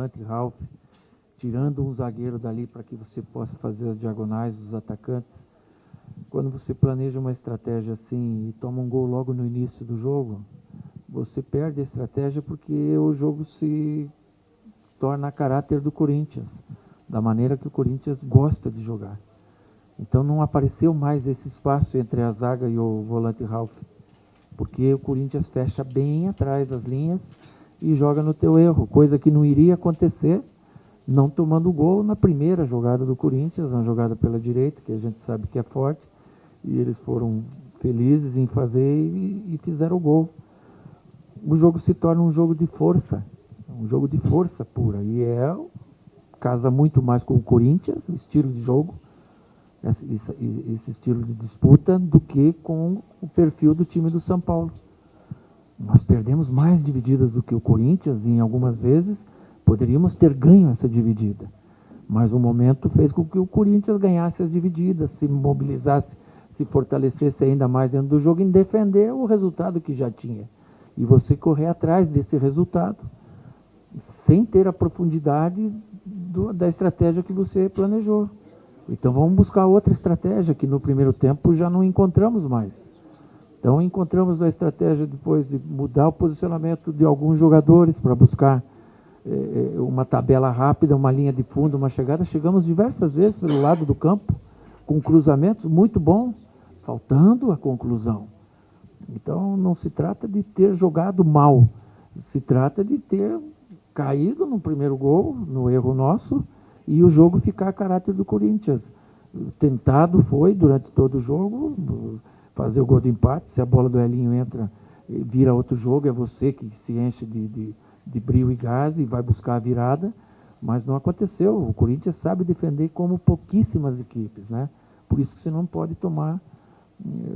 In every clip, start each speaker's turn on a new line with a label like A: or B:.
A: volante Ralf, tirando um zagueiro dali para que você possa fazer as diagonais dos atacantes. Quando você planeja uma estratégia assim e toma um gol logo no início do jogo, você perde a estratégia porque o jogo se torna a caráter do Corinthians, da maneira que o Corinthians gosta de jogar. Então não apareceu mais esse espaço entre a zaga e o volante Ralf, porque o Corinthians fecha bem atrás das linhas e joga no teu erro, coisa que não iria acontecer não tomando gol na primeira jogada do Corinthians, na jogada pela direita, que a gente sabe que é forte, e eles foram felizes em fazer e fizeram o gol. O jogo se torna um jogo de força pura, e casa muito mais com o Corinthians, o estilo de jogo, esse estilo de disputa, do que com o perfil do time do São Paulo. Nós perdemos mais divididas do que o Corinthians, e em algumas vezes poderíamos ter ganho essa dividida, mas o momento fez com que o Corinthians ganhasse as divididas, se mobilizasse, se fortalecesse ainda mais dentro do jogo, em defender o resultado que já tinha, e você correr atrás desse resultado, sem ter a profundidade da estratégia que você planejou. Então vamos buscar outra estratégia, que no primeiro tempo já não encontramos mais. Então encontramos a estratégia depois de mudar o posicionamento de alguns jogadores para buscar uma tabela rápida, uma linha de fundo, uma chegada. Chegamos diversas vezes pelo lado do campo, com cruzamentos muito bons, faltando a conclusão. Então não se trata de ter jogado mal, se trata de ter caído no primeiro gol, no erro nosso, e o jogo ficar a caráter do Corinthians. Tentado foi, durante todo o jogo, fazer o gol do empate. Se a bola do Elinho entra, vira outro jogo, é você que se enche de brio e gás e vai buscar a virada, mas não aconteceu. O Corinthians sabe defender como pouquíssimas equipes, né? Por isso que você não pode tomar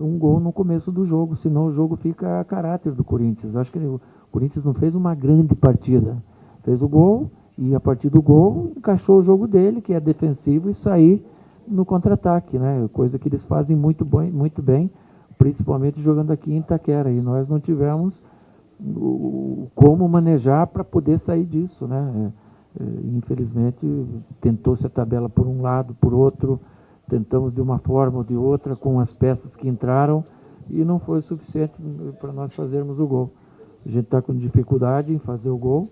A: um gol no começo do jogo, senão o jogo fica a caráter do Corinthians. Eu acho que o Corinthians não fez uma grande partida, fez o gol e a partir do gol encaixou o jogo dele, que é defensivo, e sair no contra-ataque, né? Coisa que eles fazem muito bem, principalmente jogando aqui em Itaquera, e nós não tivemos como manejar para poder sair disso, né? Infelizmente tentou-se a tabela por um lado, por outro, tentamos de uma forma ou de outra com as peças que entraram e não foi o suficiente para nós fazermos o gol. A gente está com dificuldade em fazer o gol,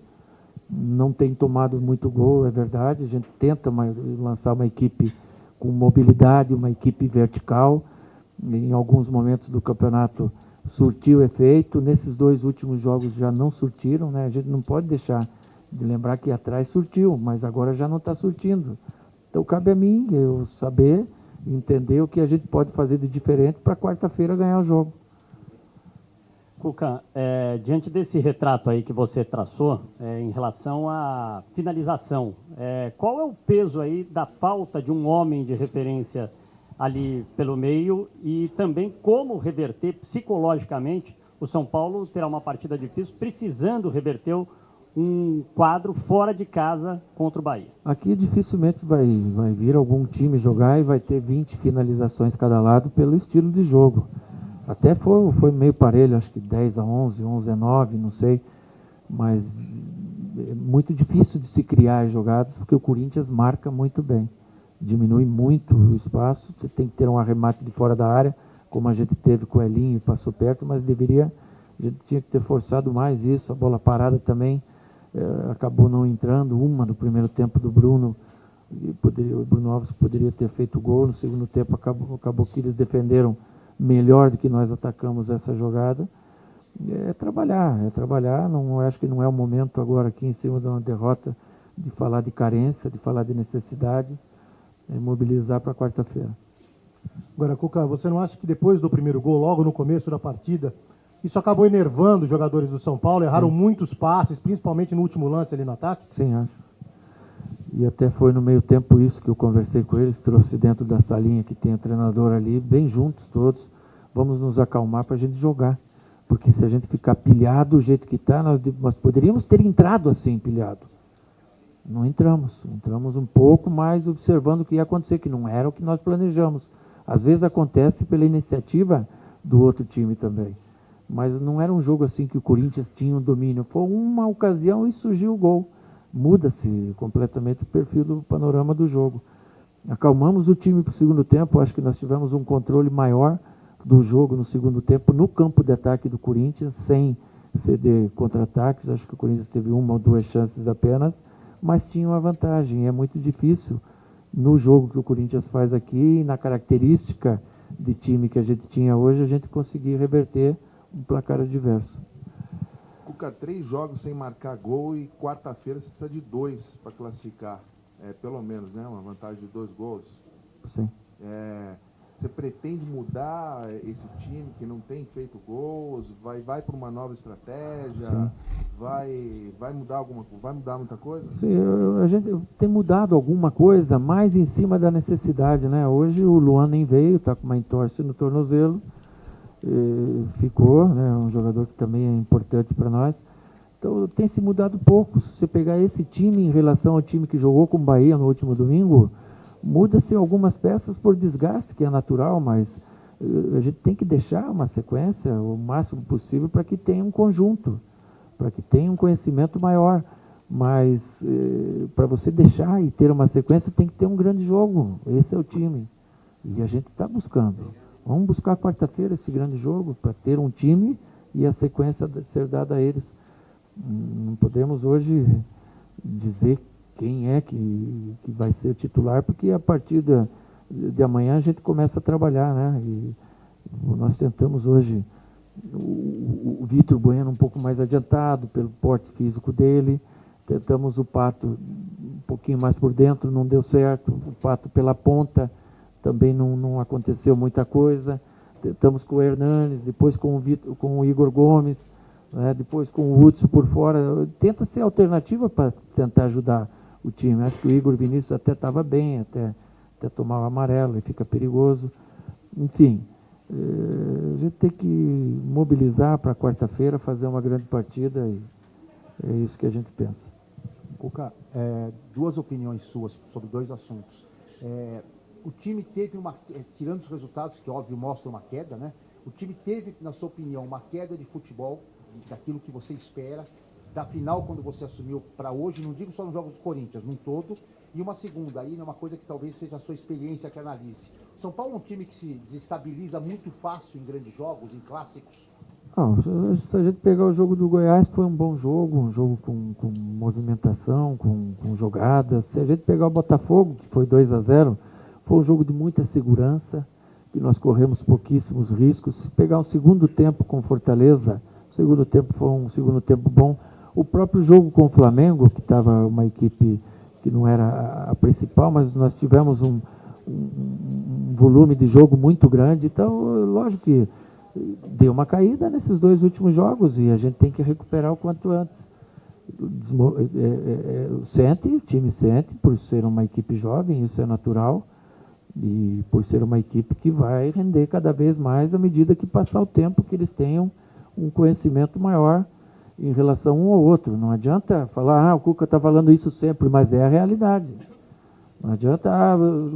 A: não tem tomado muito gol, é verdade. A gente tenta lançar uma equipe com mobilidade, uma equipe vertical. Em alguns momentos do campeonato surtiu efeito, nesses 2 últimos jogos já não surtiram, né? A gente não pode deixar de lembrar que atrás surtiu, mas agora já não está surtindo. Então cabe a mim eu saber, entender o que a gente pode fazer de diferente para quarta-feira ganhar o jogo.
B: Cuca, diante desse retrato aí que você traçou, em relação à finalização, qual é o peso aí da falta de um homem de referência ali pelo meio, e também como reverter psicologicamente? O São Paulo terá uma partida difícil, precisando reverter um quadro fora de casa contra o Bahia.
A: Aqui dificilmente vai vir algum time jogar e vai ter 20 finalizações cada lado pelo estilo de jogo. Até foi meio parelho, acho que 10-11, 11-9, não sei, mas é muito difícil de se criar jogadas, porque o Corinthians marca muito bem, diminui muito o espaço. Você tem que ter um arremate de fora da área, como a gente teve com o Elinho e passou perto, mas a gente tinha que ter forçado mais isso. A bola parada também acabou não entrando, uma no primeiro tempo do Bruno, o Bruno Alves poderia ter feito gol. No segundo tempo acabou que eles defenderam melhor do que nós atacamos essa jogada. É trabalhar, não, acho que não é o momento agora aqui em cima de uma derrota de falar de carência, de falar de necessidade, mobilizar para quarta-feira.
C: Agora, Cuca, você não acha que depois do primeiro gol, logo no começo da partida, isso acabou enervando os jogadores do São Paulo, erraram muitos passes, principalmente no último lance ali no ataque?
A: Sim, acho. E até foi no meio tempo isso que eu conversei com eles, trouxe dentro da salinha que tem o treinador ali, bem juntos todos, vamos nos acalmar para a gente jogar. Porque se a gente ficar pilhado do jeito que está, nós poderíamos ter entrado assim, pilhado. Não entramos um pouco mais observando o que ia acontecer, que não era o que nós planejamos. Às vezes acontece pela iniciativa do outro time também. Mas não era um jogo assim que o Corinthians tinha um domínio. Foi uma ocasião e surgiu o gol. muda-se completamente o perfil do panorama do jogo. Acalmamos o time para o segundo tempo, acho que nós tivemos um controle maior do jogo no segundo tempo, no campo de ataque do Corinthians, sem ceder contra-ataques. Acho que o Corinthians teve 1 ou 2 chances apenas, mas tinha uma vantagem. É muito difícil no jogo que o Corinthians faz aqui, na característica de time que a gente tinha hoje, a gente conseguir reverter um placar adverso.
D: Cuca, 3 jogos sem marcar gol e quarta-feira você precisa de 2 para classificar. Pelo menos, né? Uma vantagem de 2 gols.
A: Sim.
D: Você pretende mudar esse time que não tem feito gols? Vai para uma nova estratégia?
A: Sim.
D: Vai mudar vai mudar muita coisa?
A: Sim, a gente tem mudado alguma coisa, mais em cima da necessidade, né? Hoje o Luan nem veio, está com uma entorse no tornozelo, ficou, né? Um jogador que também é importante para nós. Então tem se mudado pouco. Se você pegar esse time em relação ao time que jogou com o Bahia no último domingo, muda-se algumas peças por desgaste, que é natural, mas a gente tem que deixar uma sequência o máximo possível para que tenha um conjunto, para que tenha um conhecimento maior. Mas para você deixar e ter uma sequência, tem que ter um grande jogo. Esse é o time. E a gente está buscando. Vamos buscar quarta-feira esse grande jogo para ter um time e a sequência ser dada a eles. Não podemos hoje dizer quem é que vai ser titular, porque a partir de amanhã a gente começa a trabalhar, né? E nós tentamos hoje o Vitor Bueno um pouco mais adiantado, pelo porte físico dele. Tentamos o Pato um pouquinho mais por dentro, não deu certo. O Pato pela ponta, também não aconteceu muita coisa. Tentamos com o Hernanes, depois com o Igor Gomes, né? Depois com o Hudson por fora. Tenta ser alternativa para tentar ajudar o time. Acho que o Igor Vinícius até estava bem, até tomar o amarelo, e fica perigoso. Enfim, a gente tem que mobilizar para quarta-feira, fazer uma grande partida, e é isso que a gente pensa.
E: Cuca, 2 opiniões suas sobre 2 assuntos. O time teve tirando os resultados, que óbvio mostram uma queda, né? O time teve, na sua opinião, uma queda de futebol, daquilo que você espera, da final quando você assumiu para hoje, não digo só nos jogos do Corinthians, num todo, e uma segunda, aí é uma coisa que talvez seja a sua experiência que analise. São Paulo é um time que se desestabiliza muito fácil em grandes jogos, em clássicos?
A: Não, se a gente pegar o jogo do Goiás, foi um bom jogo, um jogo com movimentação, com jogadas. Se a gente pegar o Botafogo, que foi 2-0, foi um jogo de muita segurança, que nós corremos pouquíssimos riscos. Se pegar um segundo tempo com Fortaleza, o segundo tempo foi um segundo tempo bom. O próprio jogo com o Flamengo, que estava uma equipe que não era a principal, mas nós tivemos um volume de jogo muito grande. Então, lógico que deu uma caída nesses 2 últimos jogos e a gente tem que recuperar o quanto antes. O time sente, por ser uma equipe jovem, isso é natural, e por ser uma equipe que vai render cada vez mais à medida que passar o tempo, que eles tenham um conhecimento maior em relação um ao outro. Não adianta falar, o Cuca está falando isso sempre, mas é a realidade. Não adianta,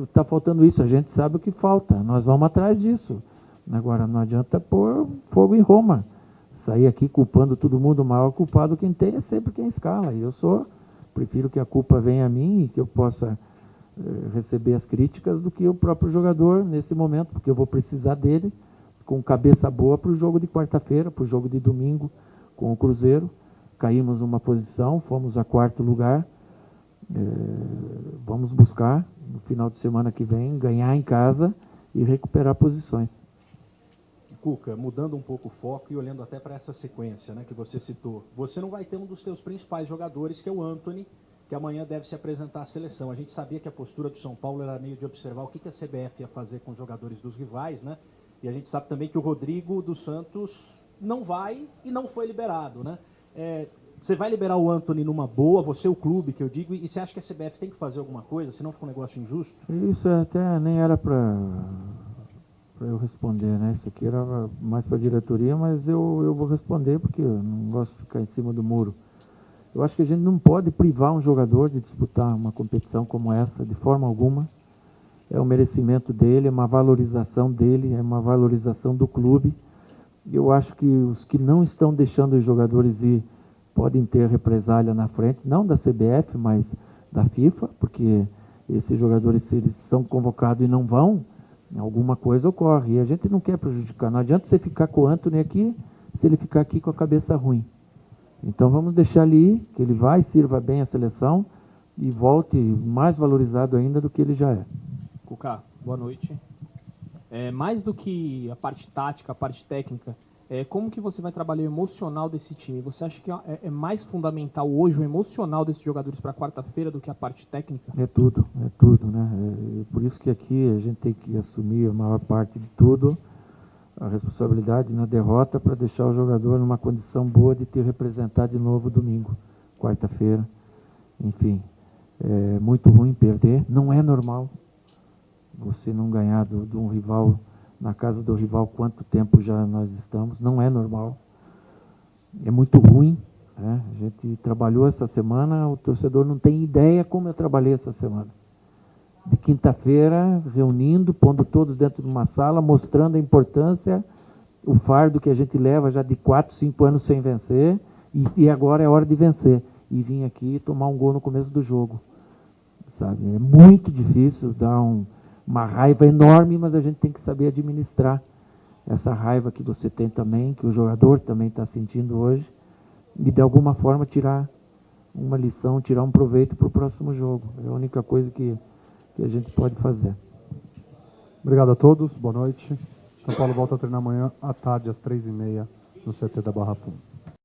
A: está faltando isso, a gente sabe o que falta, nós vamos atrás disso. Agora, não adianta pôr fogo em Roma, sair aqui culpando todo mundo. O maior culpado quem tem é sempre quem escala. E eu prefiro que a culpa venha a mim e que eu possa receber as críticas do que o próprio jogador nesse momento, porque eu vou precisar dele com cabeça boa para o jogo de quarta-feira, para o jogo de domingo com o Cruzeiro. Caímos uma posição, fomos a 4º lugar. Vamos buscar, no final de semana que vem, ganhar em casa e recuperar posições.
F: Cuca, mudando um pouco o foco e olhando até para essa sequência, né, que você citou, você não vai ter um dos seus principais jogadores, que é o Antony, que amanhã deve se apresentar à seleção. A gente sabia que a postura do São Paulo era meio de observar o que a CBF ia fazer com os jogadores dos rivais, né? E a gente sabe também que o Rodrigo dos Santos não vai e não foi liberado, né? Você vai liberar o Antony numa boa, você o clube, que eu digo, e você acha que a CBF tem que fazer alguma coisa, senão fica um negócio injusto?
A: Isso até nem era para eu responder, né? Isso aqui era mais para a diretoria, mas eu vou responder porque eu não gosto de ficar em cima do muro. Eu acho que a gente não pode privar um jogador de disputar uma competição como essa, de forma alguma. É um merecimento dele, é uma valorização dele, é uma valorização do clube. Eu acho que os que não estão deixando os jogadores ir podem ter represália na frente, não da CBF, mas da FIFA, porque esses jogadores, se eles são convocados e não vão, alguma coisa ocorre. E a gente não quer prejudicar. Não adianta você ficar com o Antony aqui, se ele ficar aqui com a cabeça ruim. Então vamos deixar ele ir, que ele vai, sirva bem a seleção e volte mais valorizado ainda do que ele já é.
G: Cuca, boa noite. Mais do que a parte tática, a parte técnica, como que você vai trabalhar o emocional desse time? Você acha que é mais fundamental hoje o emocional desses jogadores para quarta-feira do que a parte técnica?
A: É tudo, né? Por isso que aqui a gente tem que assumir a maior parte de tudo, a responsabilidade na derrota para deixar o jogador numa condição boa de te representar de novo domingo, quarta-feira. Enfim, é muito ruim perder, não é normal você não ganhar de um rival, na casa do rival, quanto tempo já nós estamos, não é normal. É muito ruim, né? A gente trabalhou essa semana, o torcedor não tem ideia como eu trabalhei essa semana. De quinta-feira, reunindo, pondo todos dentro de uma sala, mostrando a importância, o fardo que a gente leva já de 4, 5 anos sem vencer, e agora é hora de vencer. E vim aqui tomar um gol no começo do jogo. Sabe? É muito difícil, dá uma raiva enorme, mas a gente tem que saber administrar essa raiva que você tem também, que o jogador também está sentindo hoje, e de alguma forma tirar uma lição, tirar um proveito para o próximo jogo. É a única coisa que a gente pode fazer.
H: Obrigado a todos, boa noite. São Paulo volta a treinar amanhã à tarde, às 3h30, no CT da Barra Funda.